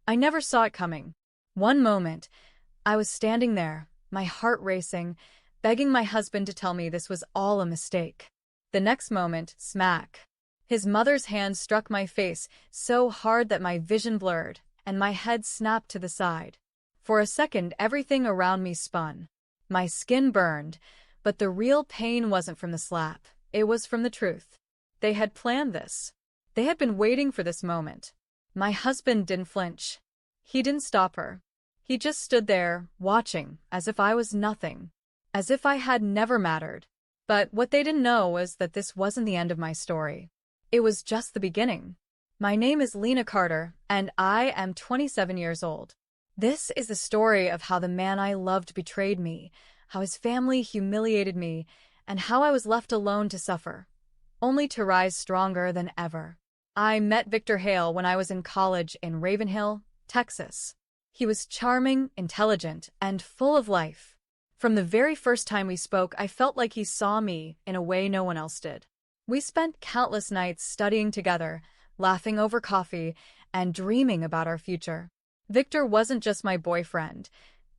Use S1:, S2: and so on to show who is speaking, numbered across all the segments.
S1: I never saw it coming. One moment, I was standing there, my heart racing, begging my husband to tell me this was all a mistake. The next moment, smack. His mother's hand struck my face so hard that my vision blurred, and my head snapped to the side. For a second, everything around me spun. My skin burned, but the real pain wasn't from the slap. It was from the truth. They had planned this. They had been waiting for this moment. My husband didn't flinch. He didn't stop her. He just stood there, watching, as if I was nothing. As if I had never mattered. But what they didn't know was that this wasn't the end of my story. It was just the beginning. My name is Lena Carter, and I am 27 years old. This is the story of how the man I loved betrayed me, how his family humiliated me, and how I was left alone to suffer, only to rise stronger than ever. I met Victor Hale when I was in college in Ravenhill, Texas. He was charming, intelligent, and full of life. From the very first time we spoke, I felt like he saw me in a way no one else did. We spent countless nights studying together, laughing over coffee, and dreaming about our future. Victor wasn't just my boyfriend.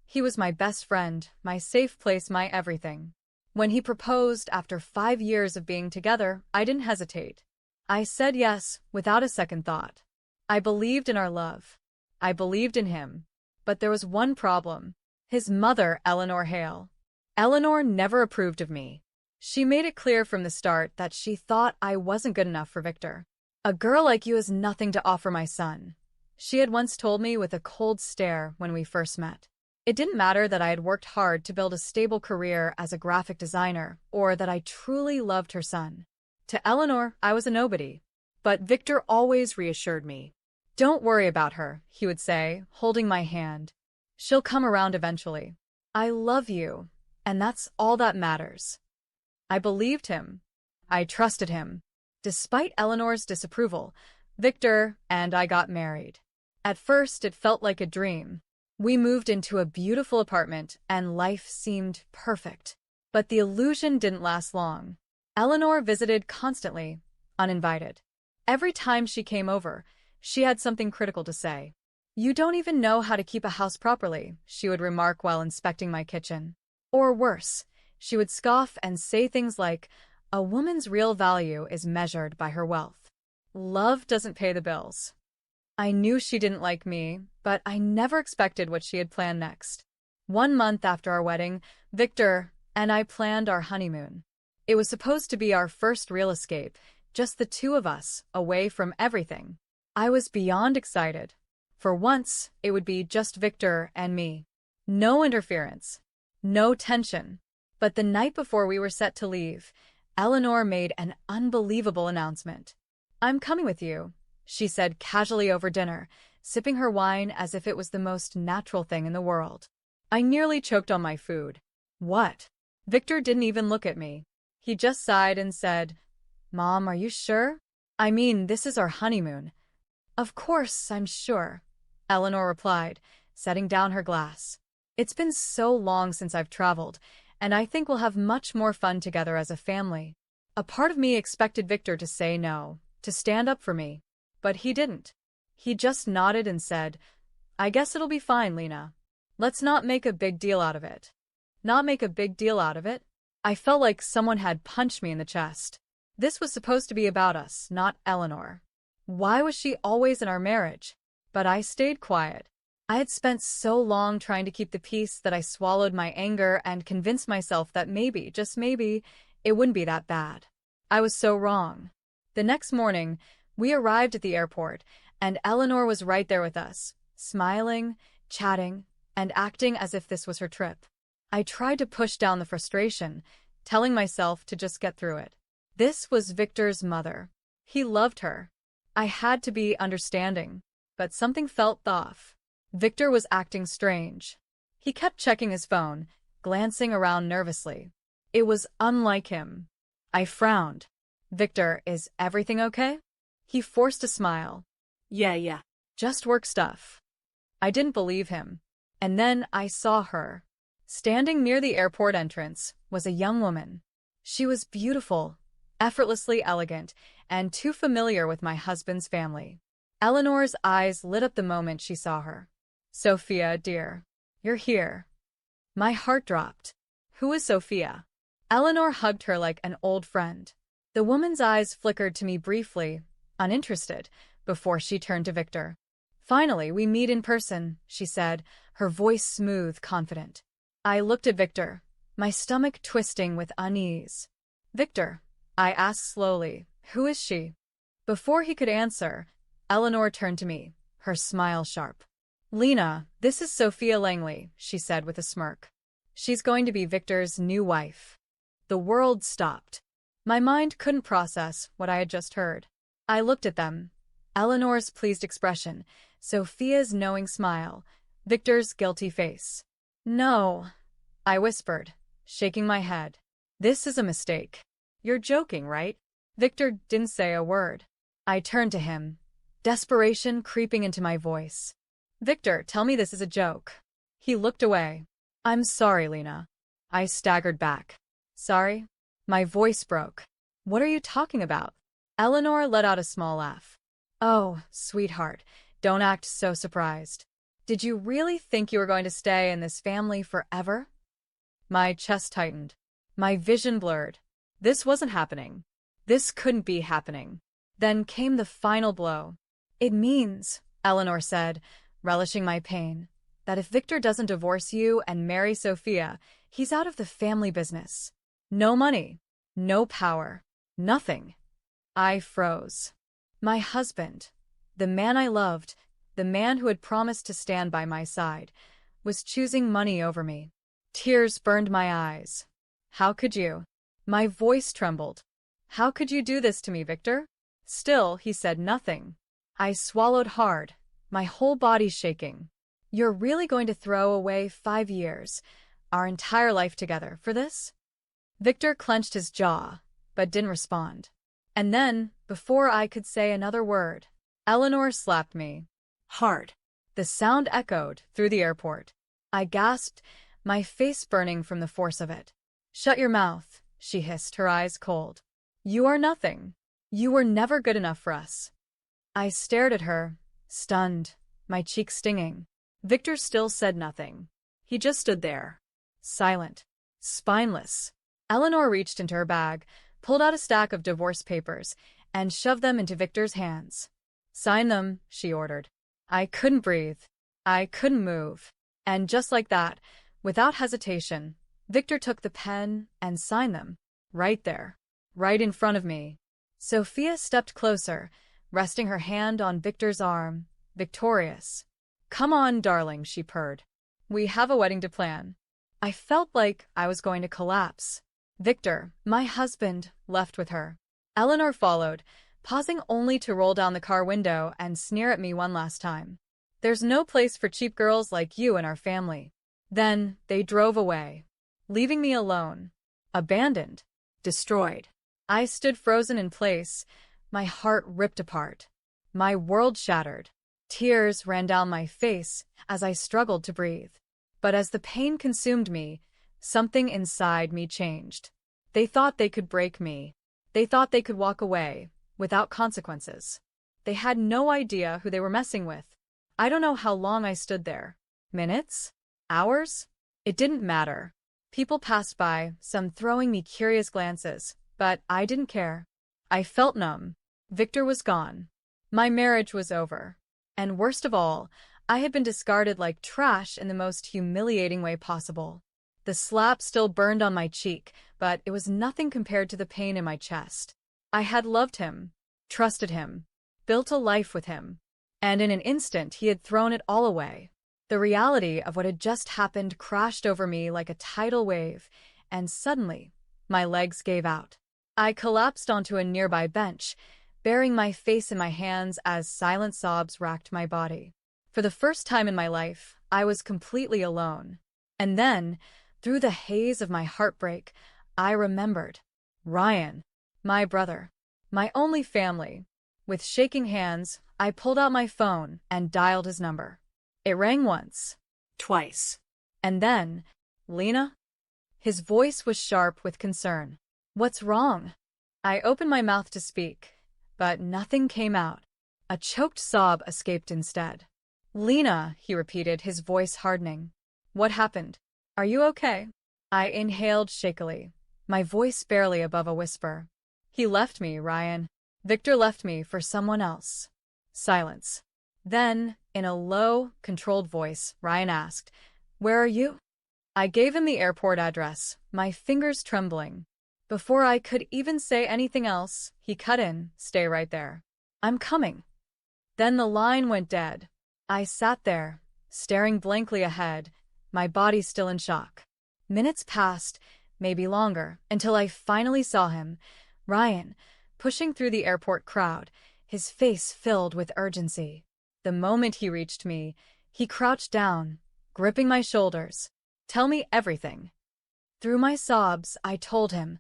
S1: He was my best friend, my safe place, my everything. When he proposed after 5 years of being together, I didn't hesitate. I said yes, without a second thought. I believed in our love. I believed in him. But there was one problem. His mother, Eleanor Hale. Eleanor never approved of me. She made it clear from the start that she thought I wasn't good enough for Victor. "A girl like you has nothing to offer my son," she had once told me with a cold stare when we first met. It didn't matter that I had worked hard to build a stable career as a graphic designer, or that I truly loved her son. To Eleanor, I was a nobody. But Victor always reassured me. "Don't worry about her," he would say, holding my hand. "She'll come around eventually. I love you, and that's all that matters." I believed him. I trusted him. Despite Eleanor's disapproval, Victor and I got married. At first, it felt like a dream. We moved into a beautiful apartment, and life seemed perfect. But the illusion didn't last long. Eleanor visited constantly, uninvited. Every time she came over, she had something critical to say. "You don't even know how to keep a house properly," she would remark while inspecting my kitchen. Or worse, she would scoff and say things like, "A woman's real value is measured by her wealth. Love doesn't pay the bills." I knew she didn't like me, but I never expected what she had planned next. 1 month after our wedding, Victor and I planned our honeymoon. It was supposed to be our first real escape, just the two of us, away from everything. I was beyond excited. For once, it would be just Victor and me. No interference. No tension. But the night before we were set to leave, Eleanor made an unbelievable announcement. "I'm coming with you," she said casually over dinner, sipping her wine as if it was the most natural thing in the world. I nearly choked on my food. "What?" Victor didn't even look at me. He just sighed and said, "Mom, are you sure? I mean, this is our honeymoon." "Of course, I'm sure," Eleanor replied, setting down her glass. "It's been so long since I've traveled, and I think we'll have much more fun together as a family." A part of me expected Victor to say no, to stand up for me. But he didn't. He just nodded and said, "I guess it'll be fine, Lena. Let's not make a big deal out of it." Not make a big deal out of it? I felt like someone had punched me in the chest. This was supposed to be about us, not Eleanor. Why was she always in our marriage? But I stayed quiet. I had spent so long trying to keep the peace that I swallowed my anger and convinced myself that maybe, just maybe, it wouldn't be that bad. I was so wrong. The next morning, we arrived at the airport, and Eleanor was right there with us, smiling, chatting, and acting as if this was her trip. I tried to push down the frustration, telling myself to just get through it. This was Victor's mother. He loved her. I had to be understanding, but something felt off. Victor was acting strange. He kept checking his phone, glancing around nervously. It was unlike him. I frowned. "Victor, is everything okay?" He forced a smile. Yeah. Just work stuff." I didn't believe him. And then I saw her. Standing near the airport entrance was a young woman. She was beautiful, effortlessly elegant, and too familiar with my husband's family. Eleanor's eyes lit up the moment she saw her. Sophia, dear. You're here. My heart dropped. Who is Sophia? Eleanor hugged her like an old friend. The woman's eyes flickered to me briefly, uninterested, before she turned to Victor. Finally, we meet in person, she said, her voice smooth, confident. I looked at Victor, my stomach twisting with unease. Victor, I asked slowly, who is she? Before he could answer, Eleanor turned to me, her smile sharp. Lena, this is Sophia Langley, she said with a smirk. She's going to be Victor's new wife. The world stopped. My mind couldn't process what I had just heard. I looked at them. Eleanor's pleased expression, Sophia's knowing smile, Victor's guilty face. No, I whispered, shaking my head. This is a mistake. You're joking, right? Victor didn't say a word. I turned to him, desperation creeping into my voice. Victor, tell me this is a joke. He looked away. I'm sorry, Lena. I staggered back. Sorry? My voice broke. What are you talking about? Eleanor let out a small laugh. Oh, sweetheart, don't act so surprised. Did you really think you were going to stay in this family forever? My chest tightened. My vision blurred. This wasn't happening. This couldn't be happening. Then came the final blow. It means, Eleanor said, relishing my pain, that if Victor doesn't divorce you and marry Sophia, he's out of the family business. No money, no power, nothing. I froze. My husband, the man I loved, the man who had promised to stand by my side, was choosing money over me. Tears burned my eyes. How could you? My voice trembled. How could you do this to me, Victor? Still, he said nothing. I swallowed hard, my whole body shaking. You're really going to throw away 5 years, our entire life together, for this? Victor clenched his jaw, but didn't respond. And then, before I could say another word, Eleanor slapped me. Hard. The sound echoed through the airport. I gasped, my face burning from the force of it. Shut your mouth, she hissed, her eyes cold. You are nothing. You were never good enough for us. I stared at her, stunned, my cheeks stinging. Victor still said nothing. He just stood there, silent, spineless. Eleanor reached into her bag, pulled out a stack of divorce papers, and shoved them into Victor's hands. Sign them, she ordered. I couldn't breathe. I couldn't move. And just like that, without hesitation, Victor took the pen and signed them. Right there. Right in front of me. Sophia stepped closer, resting her hand on Victor's arm, victorious. Come on, darling, she purred. We have a wedding to plan. I felt like I was going to collapse. Victor, my husband, left with her. Eleanor followed, pausing only to roll down the car window and sneer at me one last time. There's no place for cheap girls like you in our family. Then they drove away, leaving me alone, abandoned, destroyed. I stood frozen in place, my heart ripped apart, my world shattered. Tears ran down my face as I struggled to breathe. But as the pain consumed me, something inside me changed. They thought they could break me. They thought they could walk away, without consequences. They had no idea who they were messing with. I don't know how long I stood there. Minutes? Hours? It didn't matter. People passed by, some throwing me curious glances, but I didn't care. I felt numb. Victor was gone. My marriage was over. And worst of all, I had been discarded like trash in the most humiliating way possible. The slap still burned on my cheek, but it was nothing compared to the pain in my chest. I had loved him, trusted him, built a life with him, and in an instant he had thrown it all away. The reality of what had just happened crashed over me like a tidal wave, and suddenly, my legs gave out. I collapsed onto a nearby bench, burying my face in my hands as silent sobs racked my body. For the first time in my life, I was completely alone. And then, through the haze of my heartbreak, I remembered. Ryan, my brother, my only family. With shaking hands, I pulled out my phone and dialed his number. It rang once, twice, and then, Lena? His voice was sharp with concern. What's wrong? I opened my mouth to speak, but nothing came out. A choked sob escaped instead. Lena, he repeated, his voice hardening. What happened? Are you okay? I inhaled shakily, my voice barely above a whisper. He left me, Ryan. Victor left me for someone else. Silence. Then, in a low, controlled voice, Ryan asked, Where are you? I gave him the airport address, my fingers trembling. Before I could even say anything else, he cut in, Stay right there. I'm coming. Then the line went dead. I sat there, staring blankly ahead, my body still in shock. Minutes passed, maybe longer, until I finally saw him, Ryan, pushing through the airport crowd, his face filled with urgency. The moment he reached me, he crouched down, gripping my shoulders. Tell me everything. Through my sobs, I told him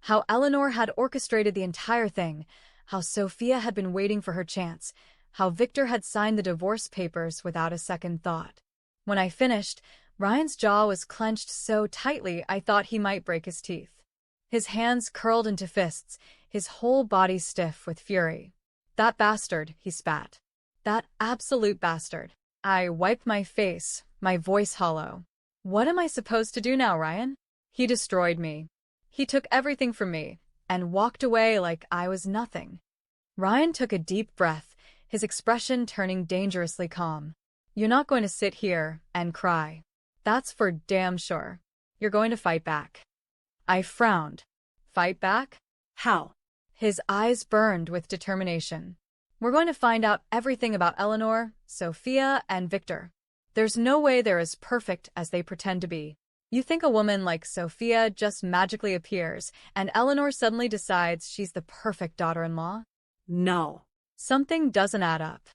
S1: how Eleanor had orchestrated the entire thing, how Sophia had been waiting for her chance, how Victor had signed the divorce papers without a second thought. When I finished, Ryan's jaw was clenched so tightly I thought he might break his teeth. His hands curled into fists, his whole body stiff with fury. That bastard, he spat. That absolute bastard. I wiped my face, my voice hollow. What am I supposed to do now, Ryan? He destroyed me. He took everything from me and walked away like I was nothing. Ryan took a deep breath, his expression turning dangerously calm. You're not going to sit here and cry. That's for damn sure. You're going to fight back. I frowned. Fight back? How? His eyes burned with determination. We're going to find out everything about Eleanor, Sophia, and Victor. There's no way they're as perfect as they pretend to be. You think a woman like Sophia just magically appears, and Eleanor suddenly decides she's the perfect daughter-in-law? No. Something doesn't add up.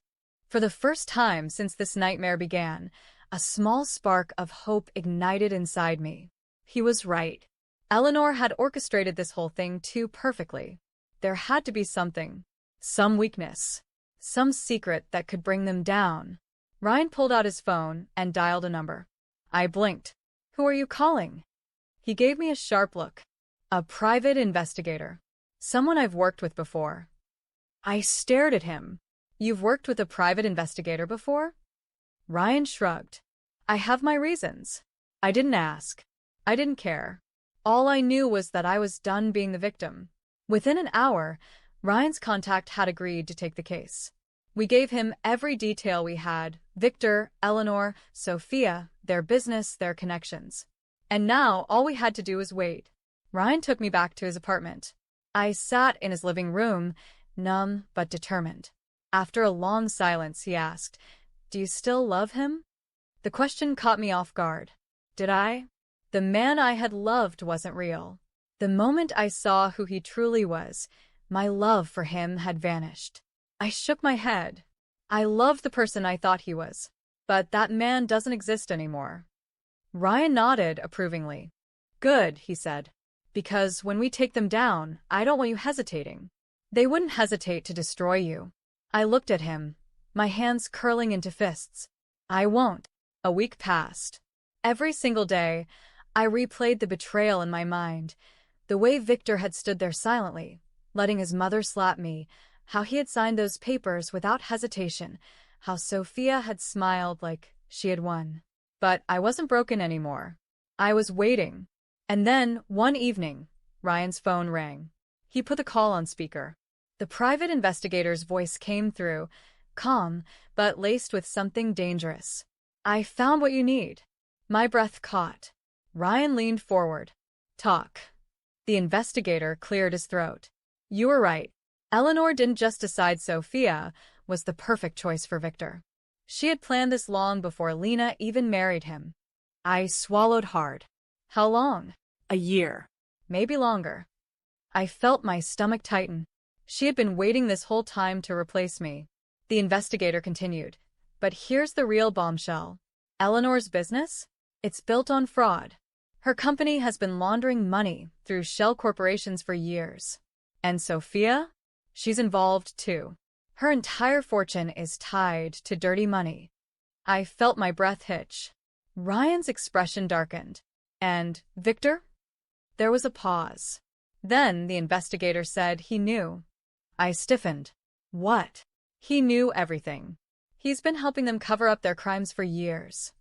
S1: For the first time since this nightmare began, a small spark of hope ignited inside me. He was right. Eleanor had orchestrated this whole thing too perfectly. There had to be something. Some weakness. Some secret that could bring them down. Ryan pulled out his phone and dialed a number. I blinked. Who are you calling? He gave me a sharp look. A private investigator. Someone I've worked with before. I stared at him. You've worked with a private investigator before? Ryan shrugged. I have my reasons. I didn't ask. I didn't care. All I knew was that I was done being the victim. Within an hour, Ryan's contact had agreed to take the case. We gave him every detail we had: Victor, Eleanor, Sophia, their business, their connections. And now all we had to do was wait. Ryan took me back to his apartment. I sat in his living room, numb but determined. After a long silence, he asked, Do you still love him? The question caught me off guard. Did I? The man I had loved wasn't real. The moment I saw who he truly was, my love for him had vanished. I shook my head. I loved the person I thought he was, but that man doesn't exist anymore. Ryan nodded approvingly. Good, he said. Because when we take them down, I don't want you hesitating. They wouldn't hesitate to destroy you. I looked at him, my hands curling into fists. I won't. A week passed. Every single day, I replayed the betrayal in my mind. The way Victor had stood there silently, letting his mother slap me, how he had signed those papers without hesitation, how Sophia had smiled like she had won. But I wasn't broken anymore. I was waiting. And then, one evening, Ryan's phone rang. He put the call on speaker. The private investigator's voice came through, calm, but laced with something dangerous. I found what you need. My breath caught. Ryan leaned forward. Talk. The investigator cleared his throat. You were right. Eleanor didn't just decide Sophia was the perfect choice for Victor. She had planned this long before Lena even married him. I swallowed hard. How long? A year. Maybe longer. I felt my stomach tighten. She had been waiting this whole time to replace me. The investigator continued. But here's the real bombshell. Eleanor's business? It's built on fraud. Her company has been laundering money through shell corporations for years. And Sophia? She's involved too. Her entire fortune is tied to dirty money. I felt my breath hitch. Ryan's expression darkened. And Victor? There was a pause. Then the investigator said he knew. I stiffened. What? He knew everything. He's been helping them cover up their crimes for years.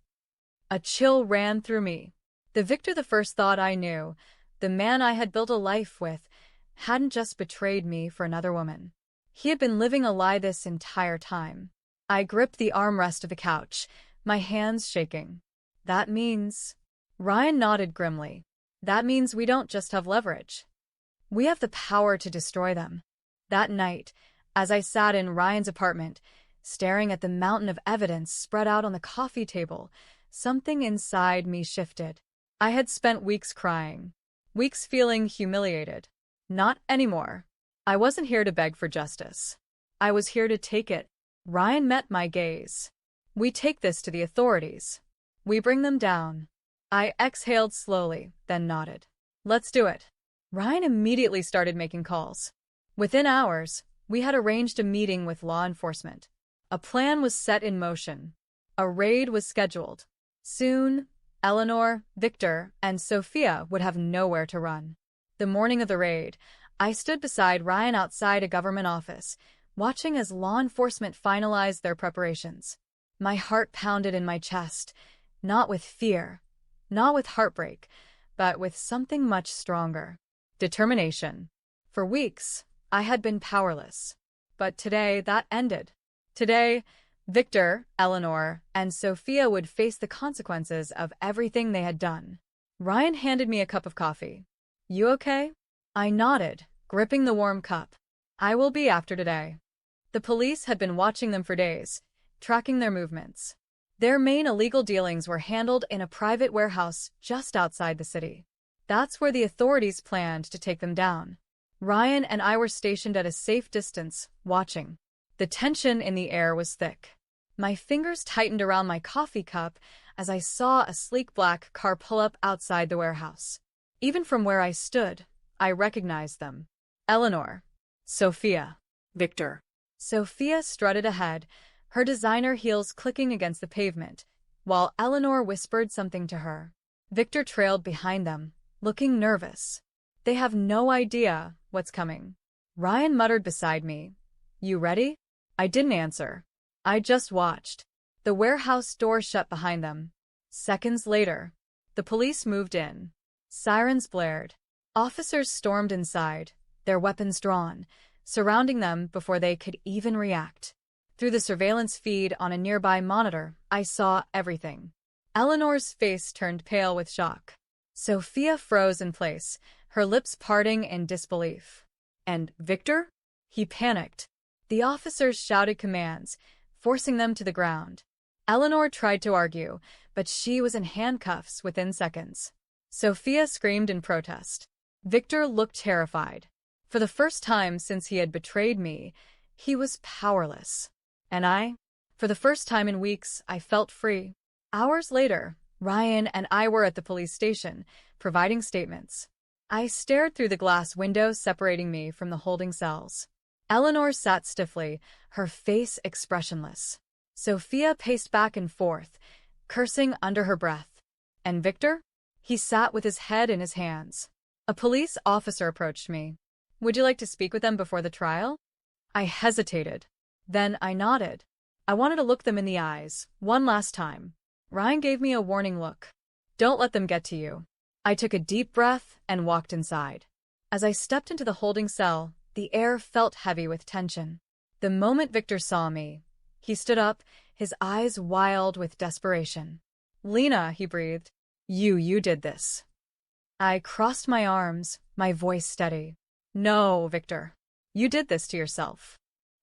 S1: A chill ran through me. The Victor the first thought I knew, the man I had built a life with, hadn't just betrayed me for another woman. He had been living a lie this entire time. I gripped the armrest of the couch, my hands shaking. That means... Ryan nodded grimly. That means we don't just have leverage. We have the power to destroy them. That night, as I sat in Ryan's apartment, staring at the mountain of evidence spread out on the coffee table, something inside me shifted. I had spent weeks crying, weeks feeling humiliated. Not anymore. I wasn't here to beg for justice. I was here to take it. Ryan met my gaze. We take this to the authorities. We bring them down. I exhaled slowly, then nodded. Let's do it. Ryan immediately started making calls. Within hours, we had arranged a meeting with law enforcement. A plan was set in motion. A raid was scheduled. Soon, Eleanor, Victor, and Sophia would have nowhere to run. The morning of the raid, I stood beside Ryan outside a government office, watching as law enforcement finalized their preparations. My heart pounded in my chest, not with fear, not with heartbreak, but with something much stronger. Determination. For weeks, I had been powerless. But today, that ended. Today, Victor, Eleanor, and Sophia would face the consequences of everything they had done. Ryan handed me a cup of coffee. You okay? I nodded, gripping the warm cup. I will be after today. The police had been watching them for days, tracking their movements. Their main illegal dealings were handled in a private warehouse just outside the city. That's where the authorities planned to take them down. Ryan and I were stationed at a safe distance, watching. The tension in the air was thick. My fingers tightened around my coffee cup as I saw a sleek black car pull up outside the warehouse. Even from where I stood, I recognized them. Eleanor. Sophia.
S2: Victor.
S1: Sophia strutted ahead, her designer heels clicking against the pavement, while Eleanor whispered something to her. Victor trailed behind them, looking nervous. They have no idea what's coming. Ryan muttered beside me. You ready? I didn't answer. I just watched. The warehouse door shut behind them. Seconds later, the police moved in. Sirens blared. Officers stormed inside, their weapons drawn, surrounding them before they could even react. Through the surveillance feed on a nearby monitor, I saw everything. Eleanor's face turned pale with shock. Sophia froze in place, her lips parting in disbelief. And Victor? He panicked. The officers shouted commands, forcing them to the ground. Eleanor tried to argue, but she was in handcuffs within seconds. Sophia screamed in protest. Victor looked terrified. For the first time since he had betrayed me, he was powerless. And for the first time in weeks, I felt free. Hours later, Ryan and I were at the police station, providing statements. I stared through the glass window separating me from the holding cells. Eleanor sat stiffly, her face expressionless. Sophia paced back and forth, cursing under her breath. And Victor? He sat with his head in his hands. A police officer approached me. Would you like to speak with them before the trial? I hesitated. Then I nodded. I wanted to look them in the eyes, one last time. Ryan gave me a warning look. Don't let them get to you. I took a deep breath and walked inside. As I stepped into the holding cell, the air felt heavy with tension. The moment Victor saw me, he stood up, his eyes wild with desperation. Lena, he breathed. You did this. I crossed my arms, my voice steady. No, Victor. You did this to yourself.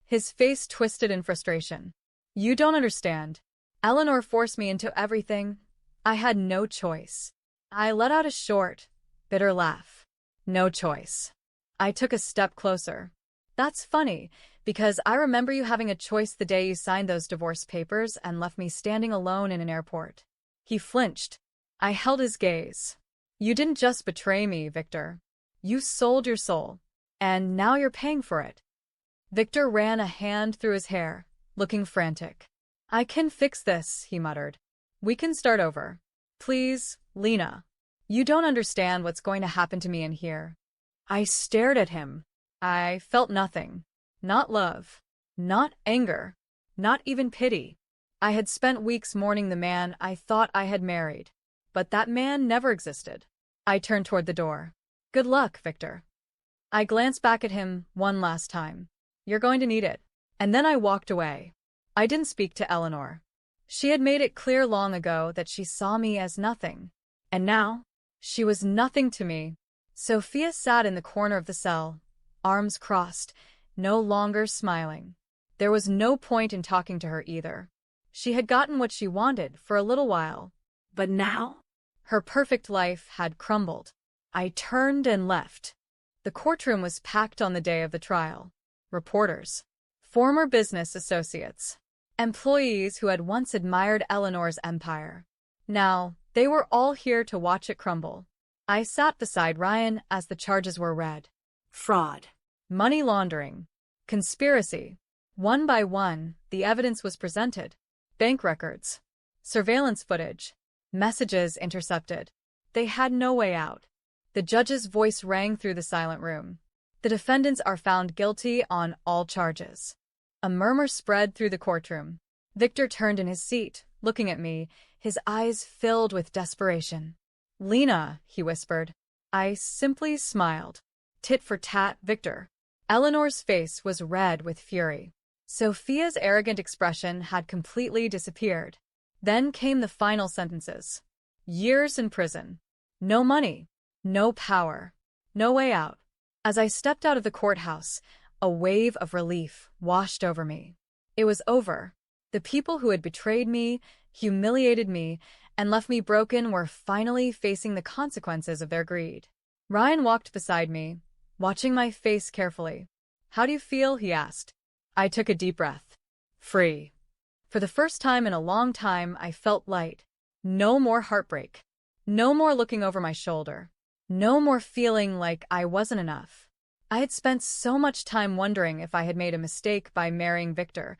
S1: His face twisted in frustration. You don't understand. Eleanor forced me into everything. I had no choice. I let out a short, bitter laugh. No choice. I took a step closer. That's funny, because I remember you having a choice the day you signed those divorce papers and left me standing alone in an airport. He flinched. I held his gaze. You didn't just betray me, Victor. You sold your soul. And now you're paying for it. Victor ran a hand through his hair, looking frantic. I can fix this, he muttered. We can start over. Please, Lena. You don't understand what's going to happen to me in here. I stared at him. I felt nothing. Not love. Not anger. Not even pity. I had spent weeks mourning the man I thought I had married. But that man never existed. I turned toward the door. Good luck, Victor. I glanced back at him one last time. You're going to need it. And then I walked away. I didn't speak to Eleanor. She had made it clear long ago that she saw me as nothing. And now, she was nothing to me. Sophia sat in the corner of the cell, arms crossed, no longer smiling. There was no point in talking to her either. She had gotten what she wanted for a little while. But now, her perfect life had crumbled. I turned and left. The courtroom was packed on the day of the trial. Reporters, former business associates, employees who had once admired Eleanor's empire. Now, they were all here to watch it crumble. I sat beside Ryan as the charges were read. Fraud, money laundering, conspiracy. One by one, the evidence was presented. Bank records, surveillance footage, messages intercepted. They had no way out. The judge's voice rang through the silent room. The defendants are found guilty on all charges. A murmur spread through the courtroom. Victor turned in his seat, looking at me, his eyes filled with desperation. Lena, he whispered. I simply smiled. Tit for tat, Victor. Eleanor's face was red with fury. Sophia's arrogant expression had completely disappeared. Then came the final sentences. Years in prison. No money. No power. No way out. As I stepped out of the courthouse, a wave of relief washed over me. It was over. The people who had betrayed me, humiliated me, and left me broken were finally facing the consequences of their greed. Ryan walked beside me, watching my face carefully. How do you feel? He asked. I took a deep breath. Free. For the first time in a long time, I felt light. No more heartbreak. No more looking over my shoulder. No more feeling like I wasn't enough. I had spent so much time wondering if I had made a mistake by marrying Victor,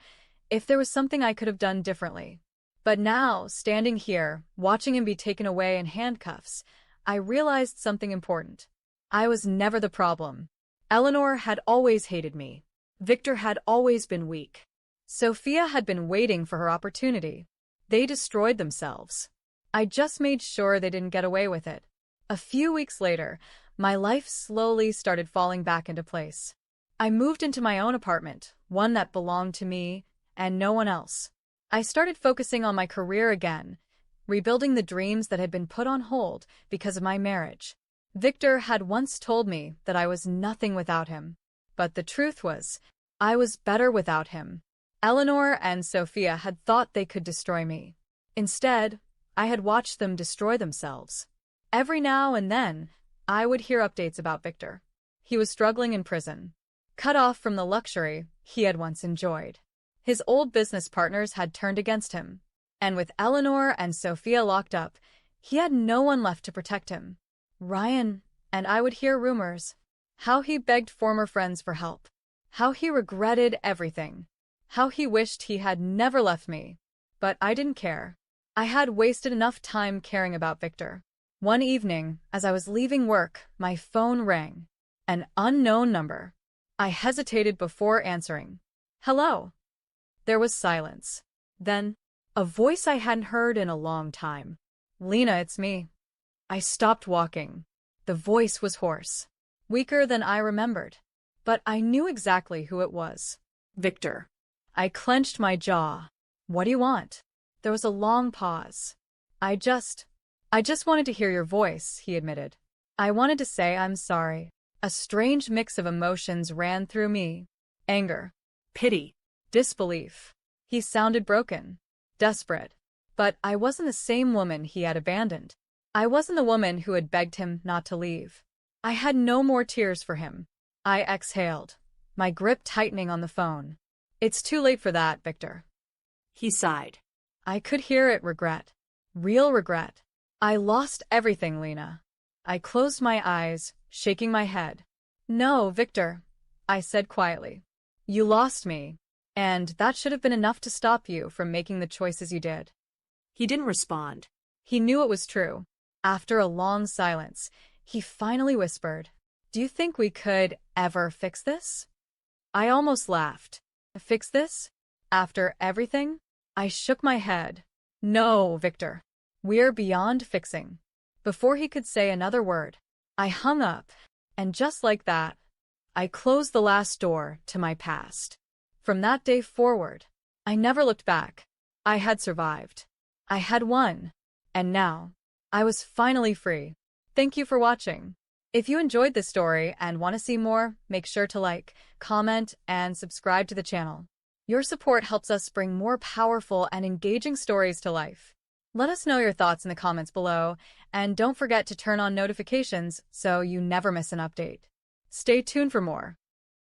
S1: if there was something I could have done differently. But now, standing here, watching him be taken away in handcuffs, I realized something important. I was never the problem. Eleanor had always hated me. Victor had always been weak. Sophia had been waiting for her opportunity. They destroyed themselves. I just made sure they didn't get away with it. A few weeks later, my life slowly started falling back into place. I moved into my own apartment, one that belonged to me and no one else. I started focusing on my career again, rebuilding the dreams that had been put on hold because of my marriage. Victor had once told me that I was nothing without him. But the truth was, I was better without him. Eleanor and Sophia had thought they could destroy me. Instead, I had watched them destroy themselves. Every now and then, I would hear updates about Victor. He was struggling in prison, cut off from the luxury he had once enjoyed. His old business partners had turned against him, and with Eleanor and Sophia locked up, he had no one left to protect him. Ryan and I would hear rumors, how he begged former friends for help, how he regretted everything, how he wished he had never left me. But I didn't care. I had wasted enough time caring about Victor. One evening, as I was leaving work, my phone rang. An unknown number. I hesitated before answering. Hello. There was silence. Then, a voice I hadn't heard in a long time. Lena, it's me. I stopped walking. The voice was hoarse, weaker than I remembered. But I knew exactly who it was. Victor. I clenched my jaw. What do you want? There was a long pause. I just wanted to hear your voice, he admitted. I wanted to say I'm sorry. A strange mix of emotions ran through me. Anger, pity, disbelief. He sounded broken, desperate. But I wasn't the same woman he had abandoned. I wasn't the woman who had begged him not to leave. I had no more tears for him. I exhaled, my grip tightening on the phone. It's too late for that, Victor. He sighed. I could hear it. Regret. Real regret. I lost everything, Lena. I closed my eyes, shaking my head. No, Victor, I said quietly. You lost me, and that should have been enough to stop you from making the choices you did. He didn't respond. He knew it was true. After a long silence, he finally whispered, Do you think we could ever fix this? I almost laughed. Fix this? After everything? I shook my head. No, Victor. We're beyond fixing. Before he could say another word, I hung up, and just like that, I closed the last door to my past. From that day forward, I never looked back. I had survived. I had won. And now, I was finally free. Thank you for watching. If you enjoyed this story and want to see more, make sure to like, comment, and subscribe to the channel. Your support helps us bring more powerful and engaging stories to life. Let us know your thoughts in the comments below, and don't forget to turn on notifications so you never miss an update. Stay tuned for more.